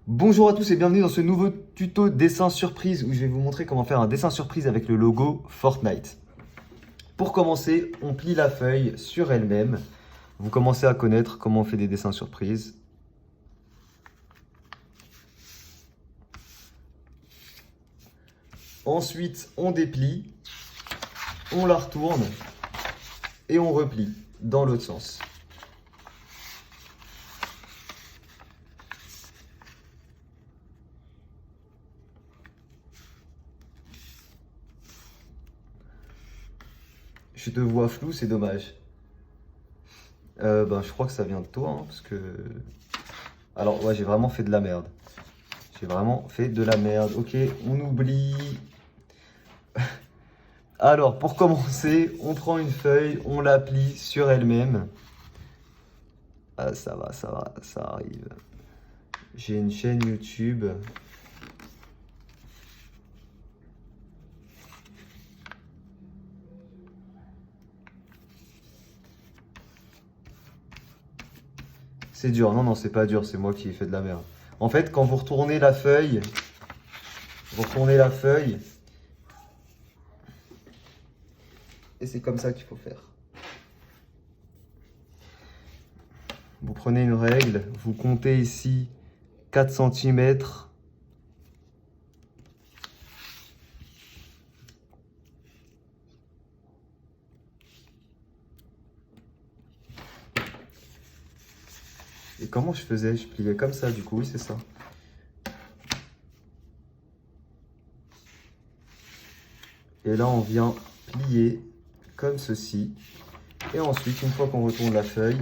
Bonjour à tous et bienvenue dans ce nouveau tuto dessin surprise où je vais vous montrer comment faire un dessin surprise avec le logo Fortnite. Pour commencer, on plie la feuille sur elle-même. Vous commencez à connaître comment on fait des dessins surprises. Ensuite, on déplie, on la retourne et on replie dans l'autre sens. Je te vois flou, c'est dommage. Je crois que ça vient de toi, hein, parce que... Alors, ouais, j'ai vraiment fait de la merde. J'ai vraiment fait de la merde. Ok, on oublie. Alors, pour commencer, on prend une feuille, on la plie sur elle-même. Ah, ça va, ça arrive. J'ai une chaîne YouTube. C'est dur, non, c'est pas dur, c'est moi qui ai fait de la merde. En fait, quand vous retournez la feuille, et c'est comme ça qu'il faut faire. Vous prenez une règle, vous comptez ici 4 cm. Et comment je faisais? Je pliais comme ça, du coup, oui, c'est ça. Et là, on vient plier comme ceci. Et ensuite, une fois qu'on retourne la feuille,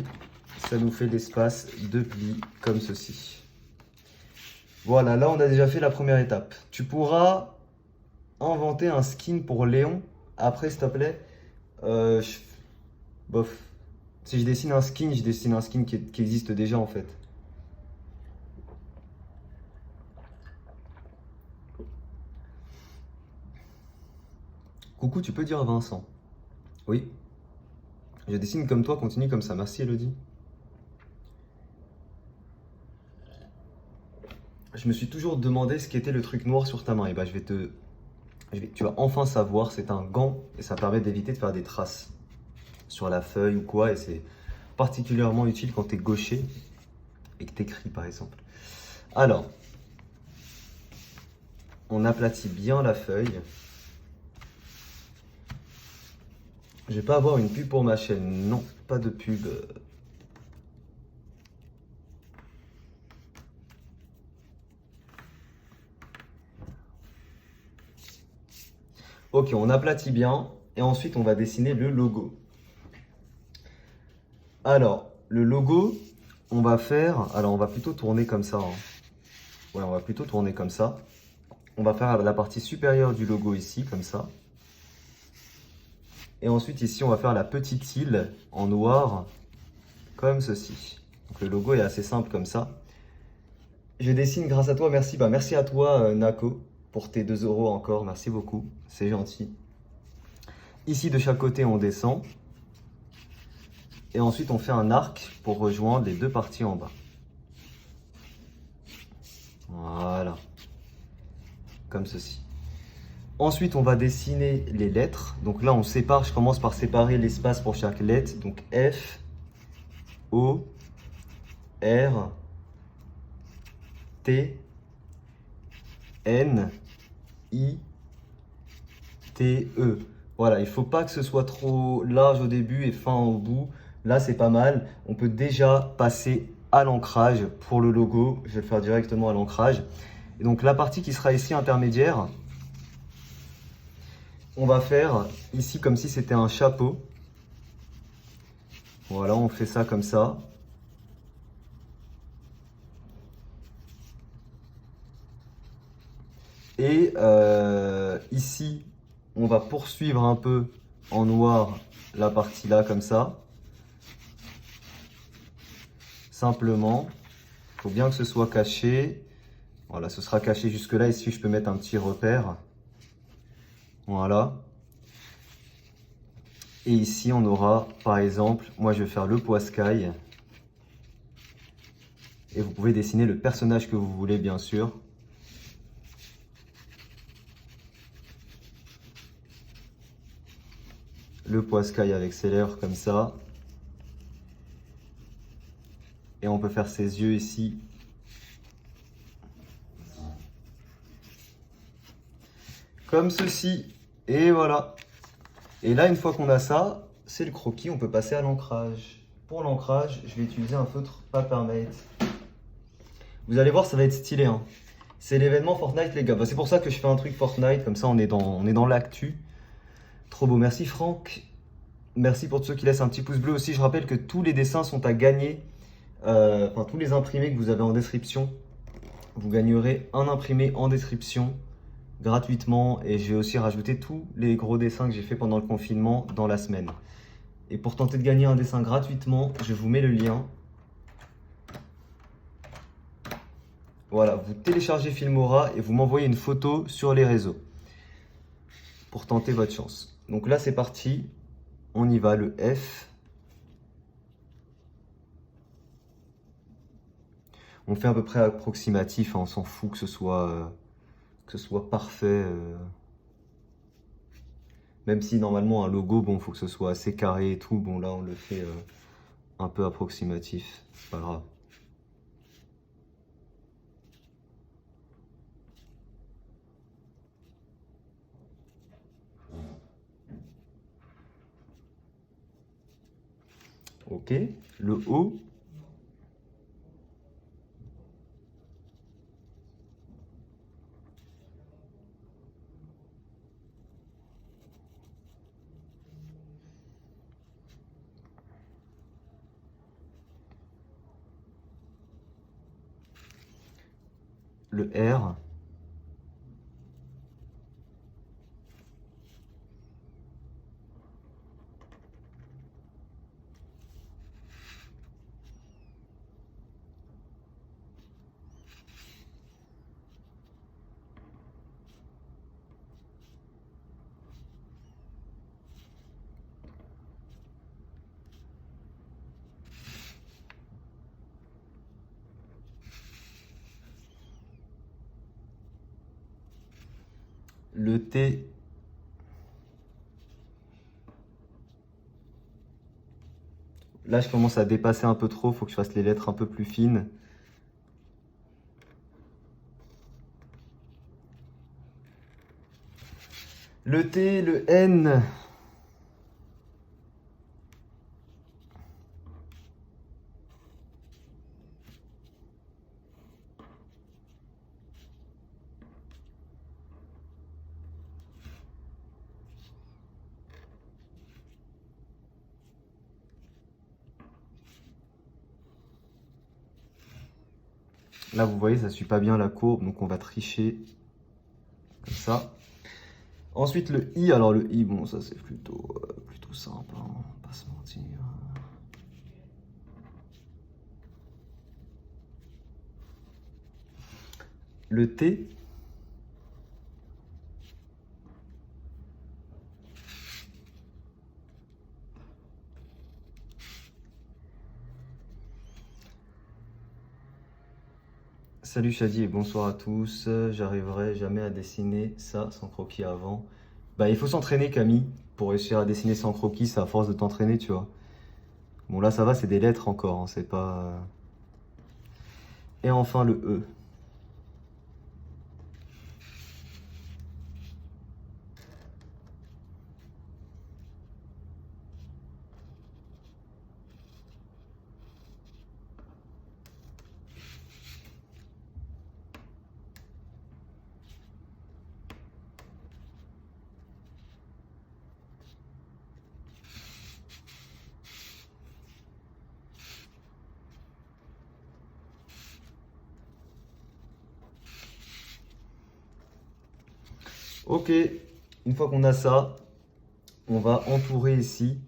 ça nous fait l'espace de plis comme ceci. Voilà, là, on a déjà fait la première étape. Tu pourras inventer un skin pour Léon. Après, s'il te plaît, bof. Si je dessine un skin, je dessine un skin qui existe déjà, en fait. Coucou, tu peux dire à Vincent. Oui. Je dessine comme toi, continue comme ça. Merci, Elodie. Je me suis toujours demandé ce qu'était le truc noir sur ta main. Et bah, tu vas enfin savoir, c'est un gant et ça permet d'éviter de faire des traces sur la feuille ou quoi. Et c'est particulièrement utile quand tu es gaucher et que tu écris, par exemple. Alors, on aplatit bien la feuille. Je vais pas avoir une pub pour ma chaîne. Non, pas de pub. Ok, on aplatit bien et ensuite on va dessiner le logo. Alors, le logo, on va plutôt tourner comme ça. Hein. Ouais, on va plutôt tourner comme ça. On va faire la partie supérieure du logo ici, comme ça. Et ensuite ici, on va faire la petite île en noir, comme ceci. Donc le logo est assez simple comme ça. Je dessine grâce à toi, merci. Merci à toi, Nako, pour tes 2 € encore. Merci beaucoup, c'est gentil. Ici, de chaque côté, on descend. Et ensuite, on fait un arc pour rejoindre les 2 parties en bas. Voilà. Comme ceci. Ensuite, on va dessiner les lettres. Donc là, on sépare. Je commence par séparer l'espace pour chaque lettre. Donc F, O, R, T, N, I, T, E. Voilà, il ne faut pas que ce soit trop large au début et fin au bout. Là, c'est pas mal. On peut déjà passer à l'ancrage pour le logo. Je vais le faire directement à l'ancrage. Et donc, la partie qui sera ici intermédiaire, on va faire ici comme si c'était un chapeau. Voilà, on fait ça comme ça. Et ici, on va poursuivre un peu en noir la partie là comme ça. Simplement, il faut bien que ce soit caché. Voilà, ce sera caché jusque là. Ici, je peux mettre un petit repère. Voilà. Et ici, on aura, par exemple, moi je vais faire le poiscaille. Et vous pouvez dessiner le personnage que vous voulez, bien sûr. Le poiscaille avec ses lèvres comme ça. Et on peut faire ses yeux ici. Comme ceci. Et voilà. Et là, une fois qu'on a ça, c'est le croquis, on peut passer à l'ancrage. Pour l'ancrage, je vais utiliser un feutre Papermate. Vous allez voir, ça va être stylé, hein. C'est l'événement Fortnite, les gars. Bah, c'est pour ça que je fais un truc Fortnite, comme ça on est dans l'actu. Trop beau, merci Franck. Merci pour tous ceux qui laissent un petit pouce bleu aussi. Je rappelle que tous les dessins sont à gagner. Enfin, tous les imprimés que vous avez en description. Vous gagnerez un imprimé en description gratuitement. Et je vais aussi rajouter tous les gros dessins que j'ai fait pendant le confinement dans la semaine. Et pour tenter de gagner un dessin gratuitement, je vous mets le lien. Voilà, vous téléchargez Filmora et vous m'envoyez une photo sur les réseaux pour tenter votre chance. Donc là, c'est parti. On y va, le F. On fait à peu près approximatif, hein, on s'en fout que ce soit parfait. Même si normalement un logo, bon, faut que ce soit assez carré et tout. Bon, là, on le fait un peu approximatif. C'est pas grave. Ok, le O. Le R. Le T. Là, je commence à dépasser un peu trop. Faut que je fasse les lettres un peu plus fines. Le T, le N. Là, vous voyez, ça ne suit pas bien la courbe, donc on va tricher comme ça. Ensuite, le I. Alors, le I, bon, ça, c'est plutôt simple, hein, on va pas se mentir. Le T. Salut Shadi et bonsoir à tous. J'arriverai jamais à dessiner ça sans croquis avant. Bah, il faut s'entraîner, Camille, pour réussir à dessiner sans croquis. C'est à force de t'entraîner, tu vois. Bon, là, ça va, c'est des lettres encore, hein, c'est pas... Et enfin, le E. Ok, une fois qu'on a ça, on va entourer ici.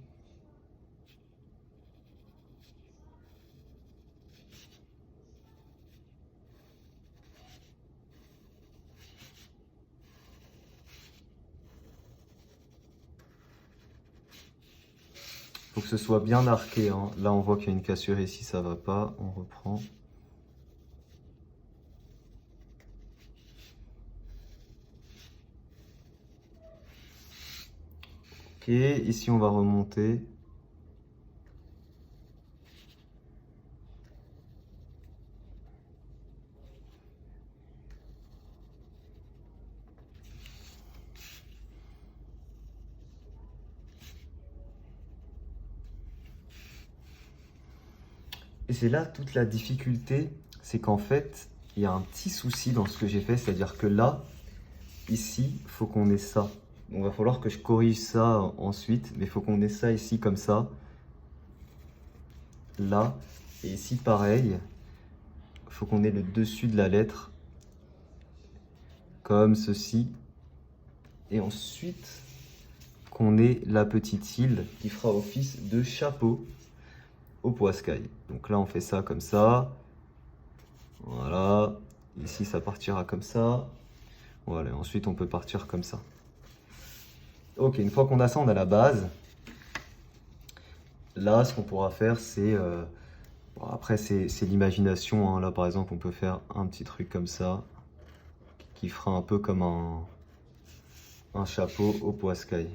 Faut que ce soit bien arqué, hein. Là, on voit qu'il y a une cassure ici, ça va pas. On reprend. Ok, ici on va remonter. Et c'est là toute la difficulté, c'est qu'en fait, il y a un petit souci dans ce que j'ai fait, c'est-à-dire que là, ici, il faut qu'on ait ça. Donc il va falloir que je corrige ça ensuite, mais il faut qu'on ait ça ici comme ça, là, et ici pareil, il faut qu'on ait le dessus de la lettre, comme ceci, et ensuite qu'on ait la petite île qui fera office de chapeau au poiscaille. Donc là on fait ça comme ça, voilà, ici ça partira comme ça, voilà, ensuite on peut partir comme ça. Ok, une fois qu'on a ça, on a la base. Là, ce qu'on pourra faire, c'est... bon, après, c'est l'imagination, hein. Là, par exemple, on peut faire un petit truc comme ça, qui fera un peu comme un chapeau au poiscaille.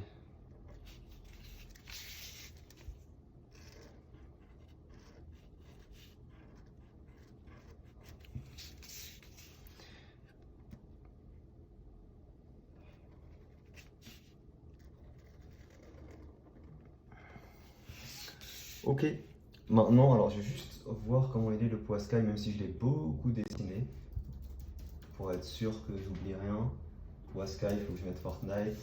Ok, maintenant, alors je vais juste voir comment il est le poiscaille, même si je l'ai beaucoup dessiné, pour être sûr que j'oublie rien. Poiscaille, il faut que je mette Fortnite.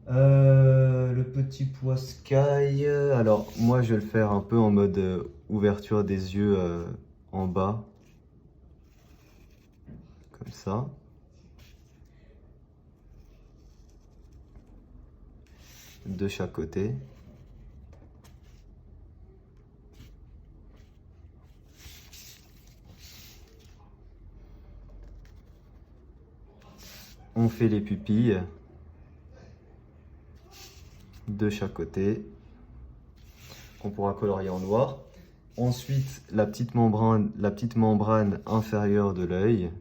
Le petit poiscaille, alors moi je vais le faire un peu en mode ouverture des yeux en bas, comme ça. De chaque côté. On fait les pupilles de chaque côté, qu'on pourra colorier en noir. Ensuite, la petite membrane inférieure de l'œil.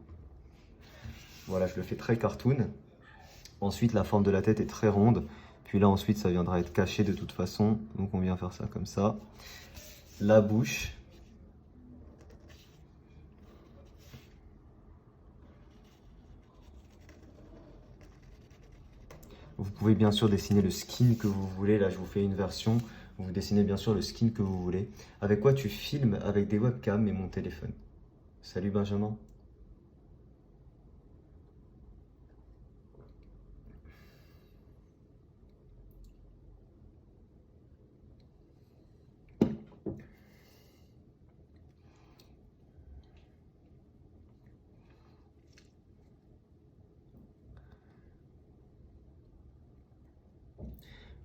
Voilà, je le fais très cartoon. Ensuite, la forme de la tête est très ronde. Puis là, ensuite, ça viendra être caché de toute façon. Donc, on vient faire ça comme ça. La bouche. Vous pouvez bien sûr dessiner le skin que vous voulez. Là, je vous fais une version. Vous dessinez bien sûr le skin que vous voulez. Avec quoi tu filmes? Avec des webcams et mon téléphone. Salut Benjamin.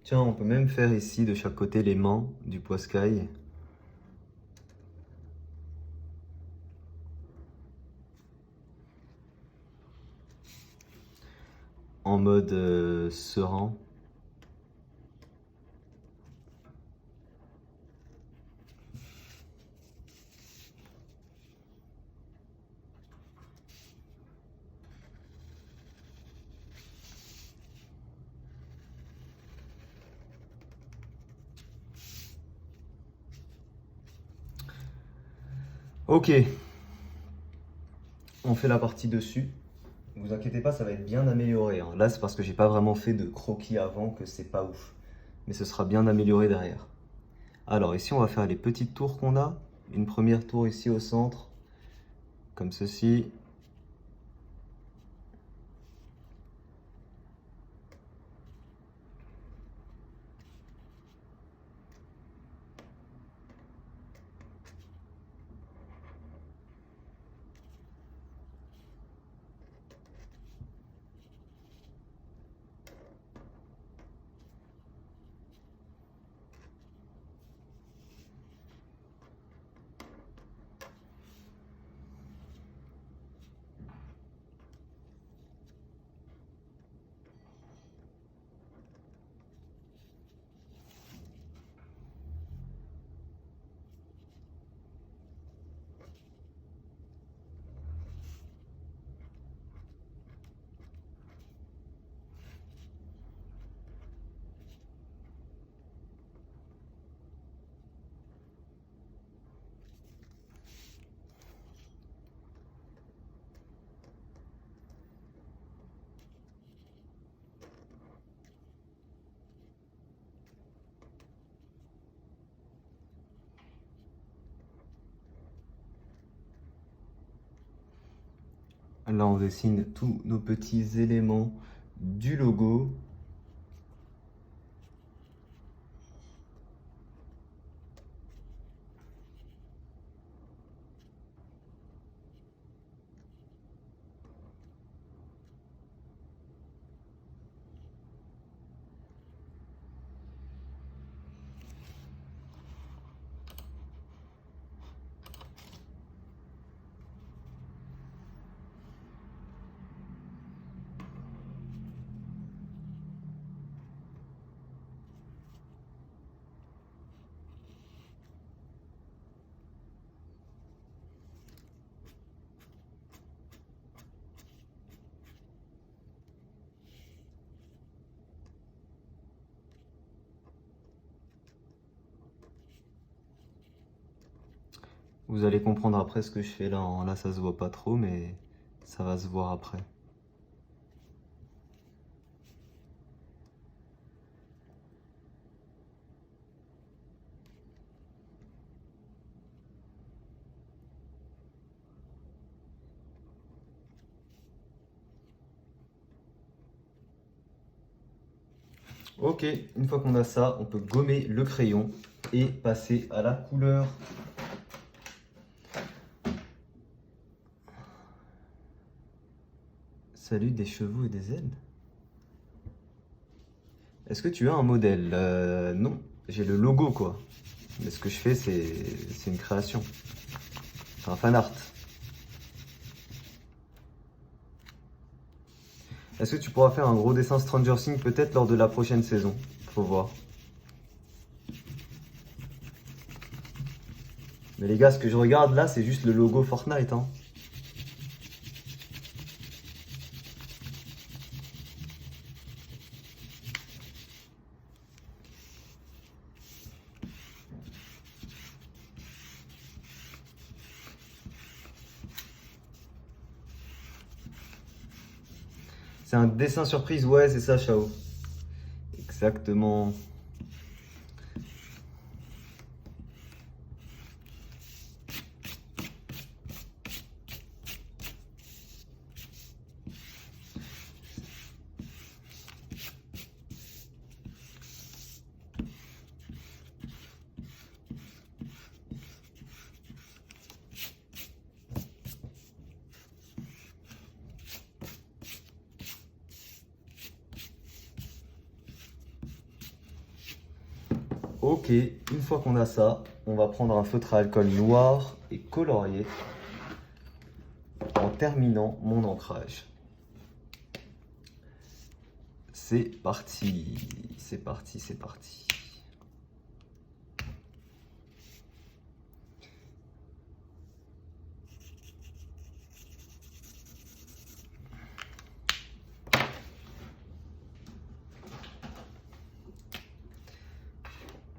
Tiens, on peut même faire ici de chaque côté les mains du poiscaille. En mode serein. Ok, on fait la partie dessus. Ne vous inquiétez pas, ça va être bien amélioré, hein. Là, c'est parce que j'ai pas vraiment fait de croquis avant que c'est pas ouf. Mais ce sera bien amélioré derrière. Alors ici, on va faire les petites tours qu'on a. Une première tour ici au centre, comme ceci. Là, on dessine tous nos petits éléments du logo. Vous allez comprendre après ce que je fais là. Là, ça se voit pas trop, mais ça va se voir après. Ok, une fois qu'on a ça, on peut gommer le crayon et passer à la couleur. Salut des chevaux et des ailes. Est-ce que tu as un modèle? Non, j'ai le logo quoi. Mais ce que je fais, c'est une création. C'est un fan art. Est-ce que tu pourras faire un gros dessin Stranger Things peut-être lors de la prochaine saison? Faut voir. Mais les gars, ce que je regarde là, c'est juste le logo Fortnite, hein. C'est un dessin surprise, ouais, c'est ça, Chao. Exactement. Ok, une fois qu'on a ça, on va prendre un feutre à alcool noir et colorier en terminant mon ancrage. C'est parti, c'est parti, c'est parti.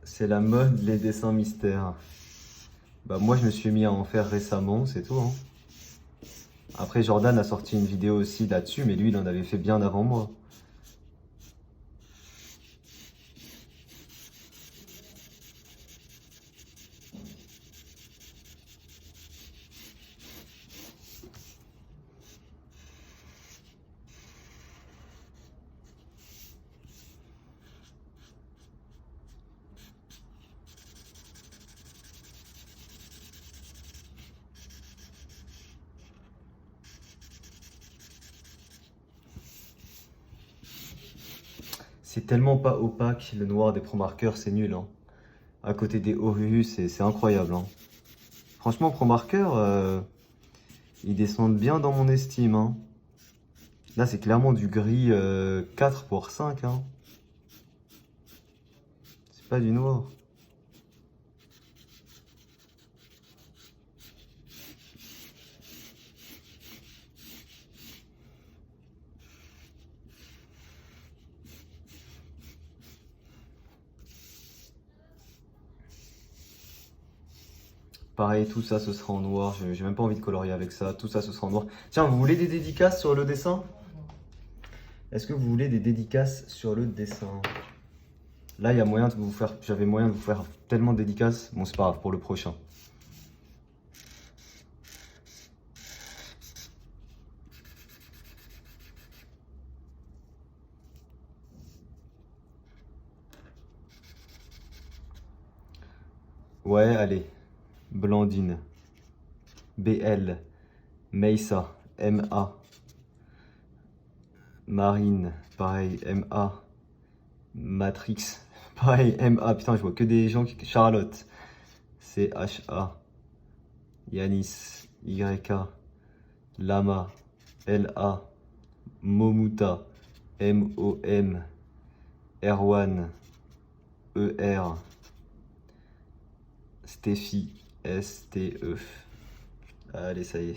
C'est la mode, les dessins mystères. Bah moi je me suis mis à en faire récemment, c'est tout, hein. Après Jordan a sorti une vidéo aussi là-dessus, mais lui il en avait fait bien avant moi. C'est tellement pas opaque, le noir des Pro Markers, c'est nul, hein. À côté des Oru, c'est incroyable, hein. Franchement, Pro Markers, ils descendent bien dans mon estime, hein. Là, c'est clairement du gris 4 pour 5, hein. C'est pas du noir. Pareil, tout ça, ce sera en noir. J'ai même pas envie de colorier avec ça. Tout ça, ce sera en noir. Tiens, vous voulez des dédicaces sur le dessin? Est-ce que vous voulez des dédicaces sur le dessin? Là, il y a moyen de vous faire... J'avais moyen de vous faire tellement de dédicaces. Bon, c'est pas grave, pour le prochain. Ouais, allez. Blandine. BL. Meissa. MA. Marine. Pareil. MA. Matrix. Pareil. MA. Putain, je vois que des gens qui... Charlotte. CHA. Yanis. YK. Lama. LA. Momuta. MOM. Erwan. ER. Steffi. STE. Allez, ça y est.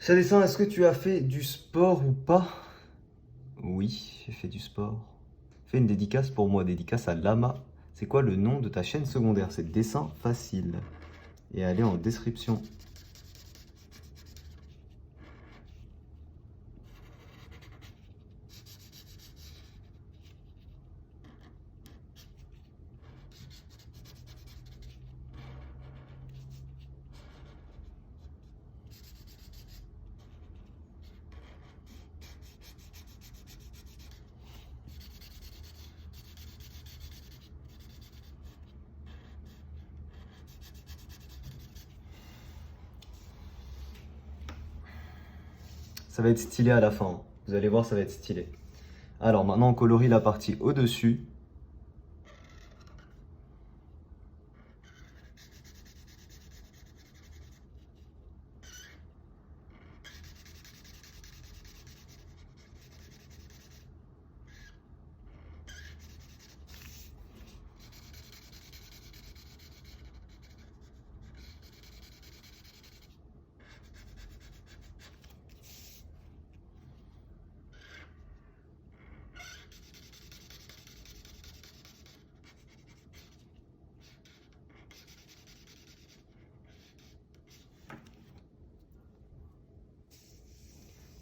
Chadessin, est-ce que tu as fait du sport ou pas? Oui, j'ai fait du sport. Fais une dédicace pour moi, dédicace à Lama. C'est quoi le nom de ta chaîne secondaire? C'est Dessin Facile. Et allez en description. Ça va être stylé à la fin, hein. Vous allez voir, ça va être stylé. Alors maintenant, on colorie la partie au-dessus.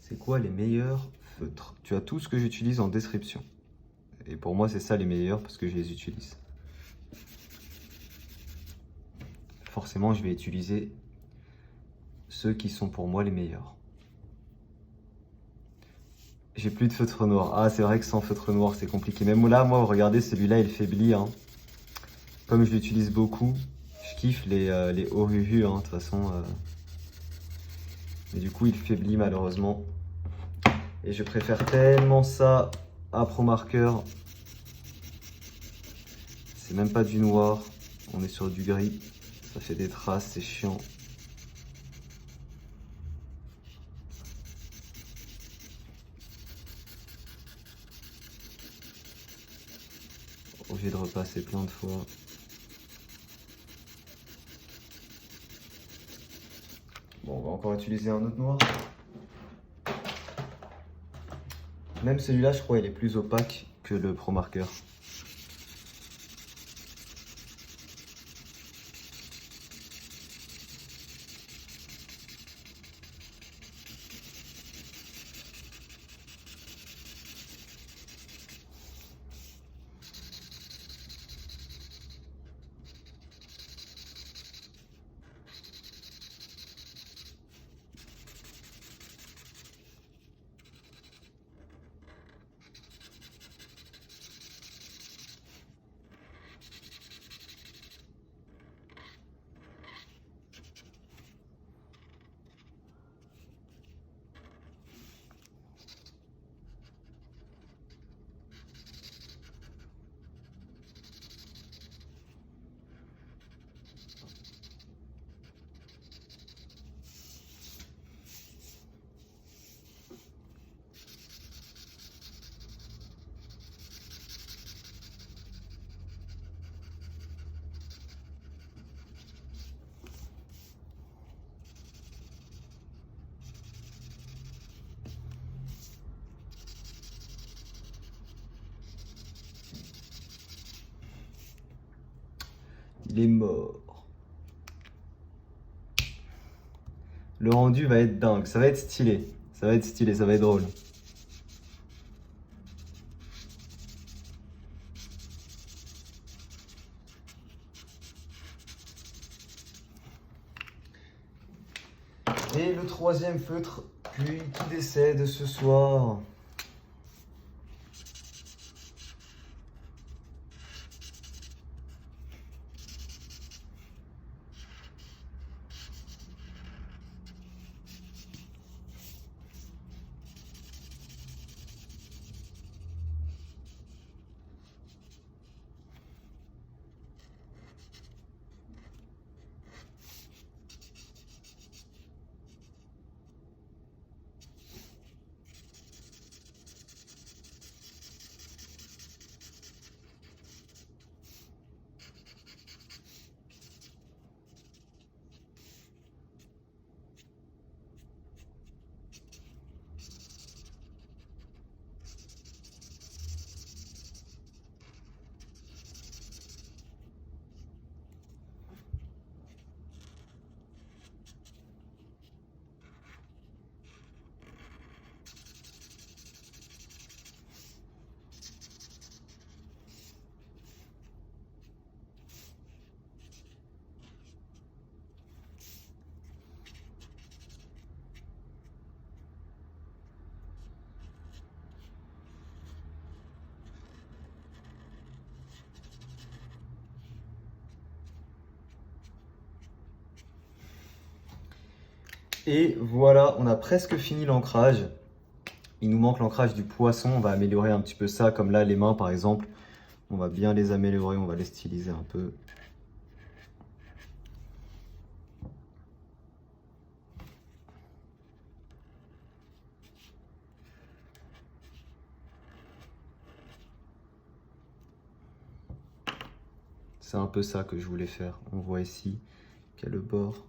C'est quoi les meilleurs feutres? Tu as tout ce que j'utilise en description. Et pour moi, c'est ça les meilleurs parce que je les utilise. Forcément, je vais utiliser ceux qui sont pour moi les meilleurs. J'ai plus de feutre noir. Ah, c'est vrai que sans feutre noir, c'est compliqué. Même là, moi, regardez, celui-là, il faiblit, hein. Comme je l'utilise beaucoup, je kiffe les Ohuhu, hein, de toute façon. Mais du coup, il faiblit malheureusement. Et je préfère tellement ça à Pro Marker. C'est même pas du noir, on est sur du gris. Ça fait des traces, c'est chiant. obligé de repasser plein de fois. Bon, on va encore utiliser un autre noir. Même celui-là, je crois, il est plus opaque que le Pro Marker. Il est mort. Le rendu va être dingue, ça va être stylé. Ça va être stylé, ça va être drôle. Et le troisième feutre, puis qui décède ce soir. Et voilà, on a presque fini l'ancrage. Il nous manque l'ancrage du poisson, on va améliorer un petit peu ça, comme là les mains par exemple. On va bien les améliorer, on va les styliser un peu. C'est un peu ça que je voulais faire. On voit ici qu'il y a le bord.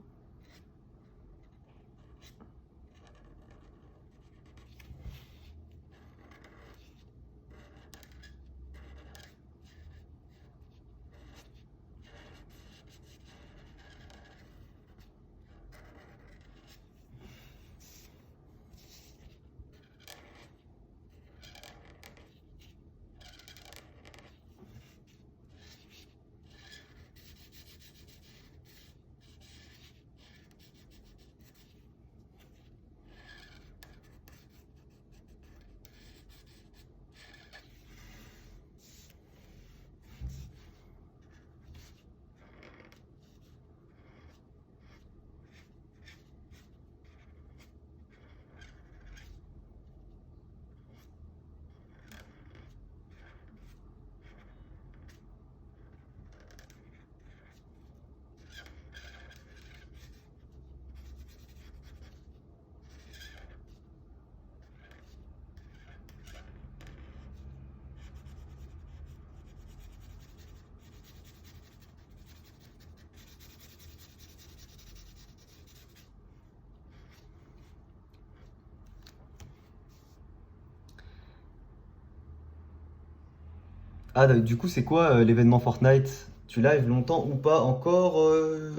Ah, du coup, c'est quoi l'événement Fortnite? Tu live longtemps ou pas? Encore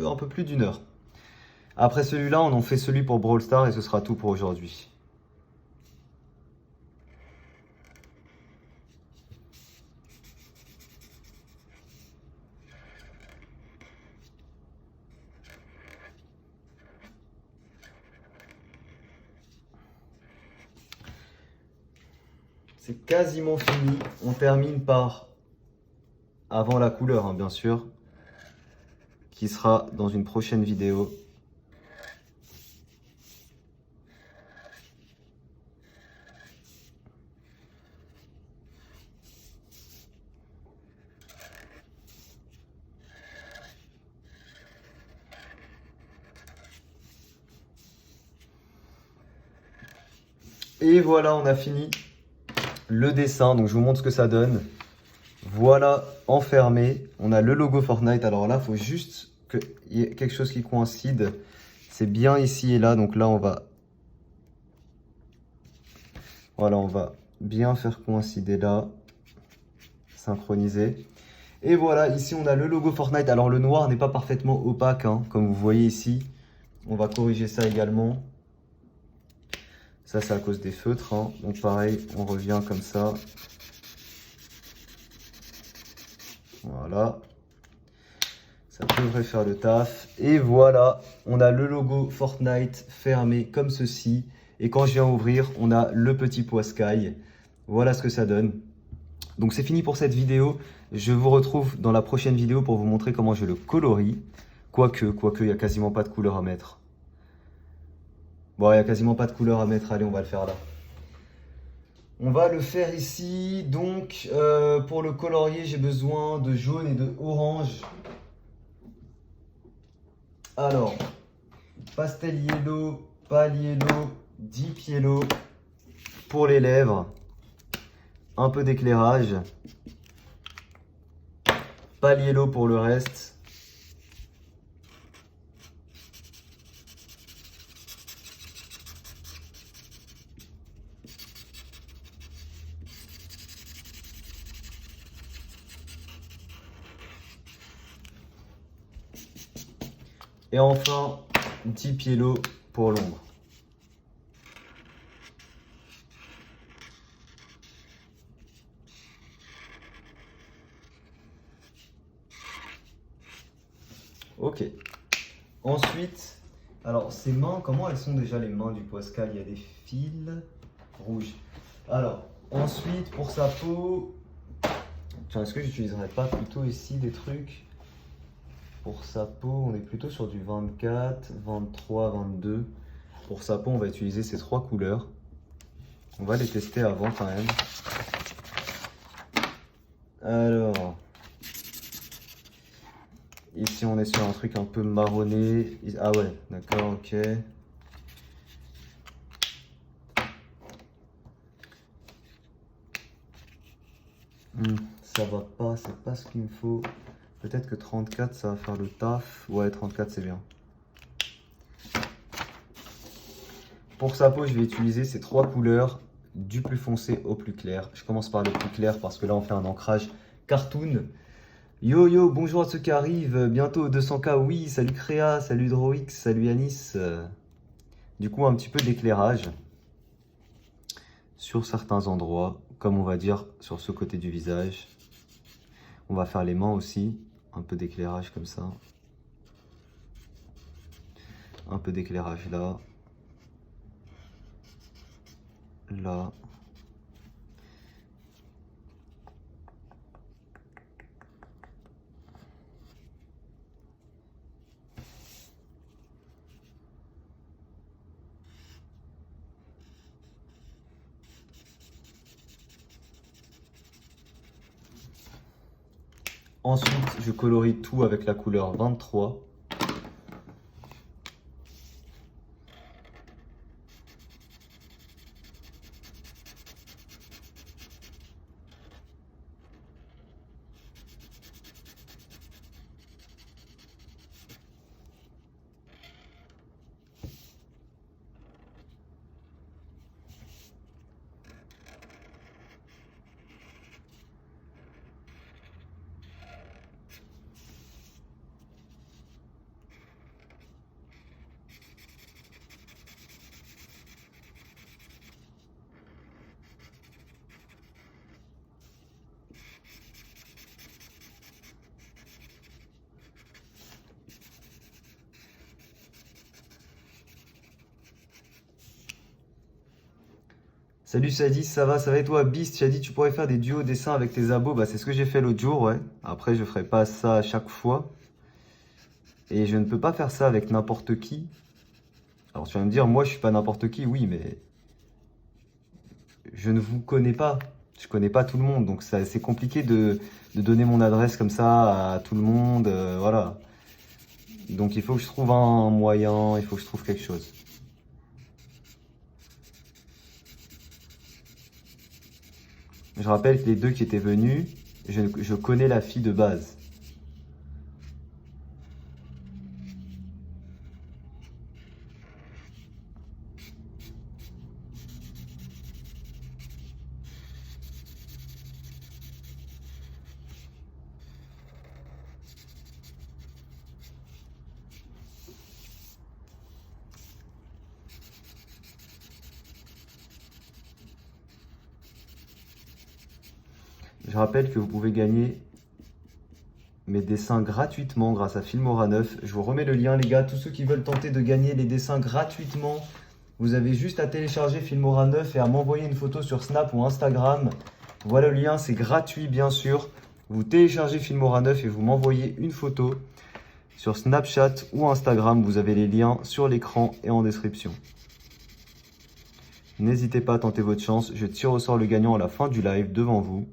un peu plus d'une heure. Après celui-là, on en fait celui pour Brawl Stars et ce sera tout pour aujourd'hui. C'est quasiment fini. On termine par avant la couleur, hein, bien sûr, qui sera dans une prochaine vidéo. Et voilà, on a fini le dessin. Donc je vous montre ce que ça donne. Voilà, enfermé. On a le logo Fortnite. Alors là, il faut juste qu'il y ait quelque chose qui coïncide. C'est bien ici et là. Donc là, voilà, on va bien faire coïncider là. Synchroniser. Et voilà, ici, on a le logo Fortnite. Alors le noir n'est pas parfaitement opaque, hein, comme vous voyez ici. On va corriger ça également. Ça, c'est à cause des feutres, hein. Donc pareil, on revient comme ça. Voilà. Ça devrait faire le taf. Et voilà, on a le logo Fortnite fermé comme ceci. Et quand je viens ouvrir, on a le petit Poiscaille. Voilà ce que ça donne. Donc c'est fini pour cette vidéo. Je vous retrouve dans la prochaine vidéo pour vous montrer comment je le colorie. Quoique, il n'y a quasiment pas de couleur à mettre. Bon, il n'y a quasiment pas de couleur à mettre. Allez, on va le faire là. On va le faire ici. Donc, pour le colorier, j'ai besoin de jaune et de orange. Alors, pastel yellow, pâle yellow, deep yellow pour les lèvres. Un peu d'éclairage. Pâle yellow pour le reste. Et enfin, deep yellow pour l'ombre. Ok. Ensuite, alors ces mains, comment elles sont déjà les mains du Poiscaille? Il y a des fils rouges. Alors, ensuite, pour sa peau, tiens, est-ce que j'utiliserais pas plutôt ici des trucs? Pour sa peau, on est plutôt sur du 24, 23, 22. Pour sa peau, on va utiliser ces trois couleurs. On va les tester avant quand même. Alors, ici on est sur un truc un peu marronné. Ah ouais, d'accord, ok. Ça va pas, c'est pas ce qu'il me faut. Peut-être que 34 ça va faire le taf. Ouais, 34 c'est bien. Pour sa peau, je vais utiliser ces trois couleurs, du plus foncé au plus clair. Je commence par le plus clair parce que là on fait un ancrage cartoon. Yo yo, bonjour à ceux qui arrivent, bientôt 200K, oui, salut Créa, salut Droix, salut Yanis. Du coup, un petit peu d'éclairage sur certains endroits, comme on va dire sur ce côté du visage. On va faire les mains aussi, un peu d'éclairage comme ça. Un peu d'éclairage là. Là. Ensuite, je colorie tout avec la couleur 23. Salut Sadis, ça va et toi? Beast, tu as dit tu pourrais faire des duos dessins avec tes abos. Bah, c'est ce que j'ai fait l'autre jour, ouais. Après, je ferai pas ça à chaque fois. Et je ne peux pas faire ça avec n'importe qui. Alors tu vas me dire, moi je suis pas n'importe qui, oui, mais je ne vous connais pas. Je connais pas tout le monde, donc c'est compliqué de donner mon adresse comme ça à tout le monde, voilà. Donc il faut que je trouve un moyen, il faut que je trouve quelque chose. Je rappelle que les deux qui étaient venus, je connais la fille de base. Je rappelle que vous pouvez gagner mes dessins gratuitement grâce à Filmora 9. Je vous remets le lien les gars, tous ceux qui veulent tenter de gagner les dessins gratuitement, vous avez juste à télécharger Filmora 9 et à m'envoyer une photo sur Snap ou Instagram. Voilà le lien, c'est gratuit bien sûr. Vous téléchargez Filmora 9 et vous m'envoyez une photo sur Snapchat ou Instagram. Vous avez les liens sur l'écran et en description. N'hésitez pas à tenter votre chance. Je tire au sort le gagnant à la fin du live devant vous.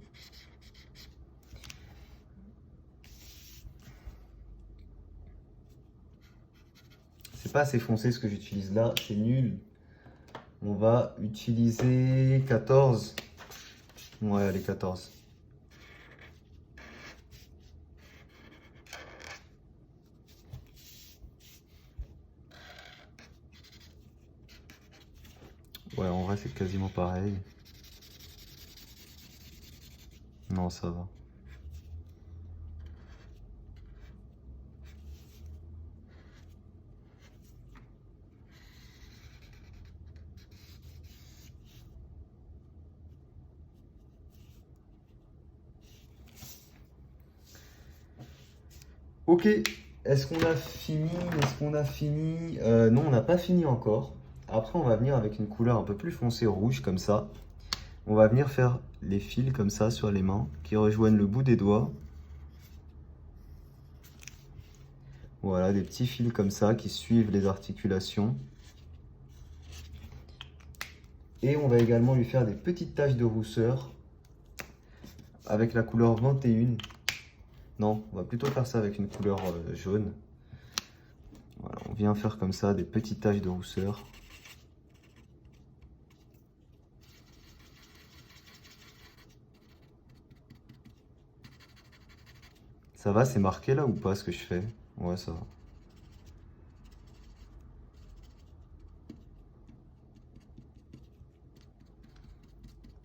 C'est pas assez foncé ce que j'utilise là, c'est nul. On va utiliser 14. Ouais, allez, 14. Ouais, en vrai, c'est quasiment pareil. Non, ça va. Ok, est-ce qu'on a fini? Non, on n'a pas fini encore. Après, on va venir avec une couleur un peu plus foncée rouge, comme ça. On va venir faire les fils comme ça sur les mains, qui rejoignent le bout des doigts. Voilà, des petits fils comme ça, qui suivent les articulations. Et on va également lui faire des petites taches de rousseur, avec la couleur 21. Non, on va plutôt faire ça avec une couleur jaune. Voilà, on vient faire comme ça des petites taches de rousseur. Ça va, c'est marqué là ou pas ce que je fais? Ouais, ça va.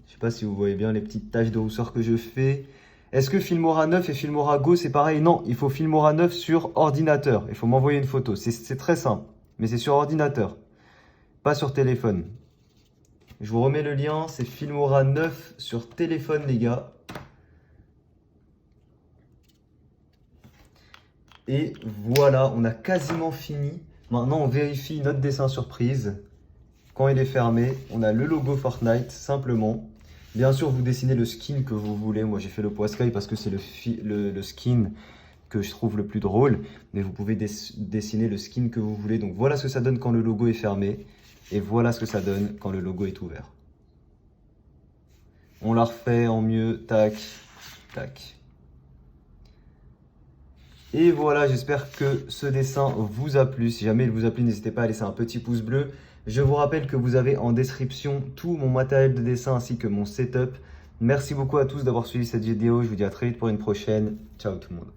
Je sais pas si vous voyez bien les petites taches de rousseur que je fais. Est-ce que Filmora 9 et Filmora Go c'est pareil? Non, il faut Filmora 9 sur ordinateur. Il faut m'envoyer une photo. C'est très simple, mais c'est sur ordinateur, pas sur téléphone. Je vous remets le lien, c'est Filmora 9 sur téléphone les gars. Et voilà, on a quasiment fini. Maintenant, on vérifie notre dessin surprise. Quand il est fermé, on a le logo Fortnite, simplement. Bien sûr, vous dessinez le skin que vous voulez. Moi, j'ai fait le poiscaille parce que c'est le skin que je trouve le plus drôle. Mais vous pouvez dessiner le skin que vous voulez. Donc, voilà ce que ça donne quand le logo est fermé. Et voilà ce que ça donne quand le logo est ouvert. On la refait en mieux. Tac, tac. Et voilà, j'espère que ce dessin vous a plu. Si jamais il vous a plu, n'hésitez pas à laisser un petit pouce bleu. Je vous rappelle que vous avez en description tout mon matériel de dessin ainsi que mon setup. Merci beaucoup à tous d'avoir suivi cette vidéo. Je vous dis à très vite pour une prochaine. Ciao tout le monde.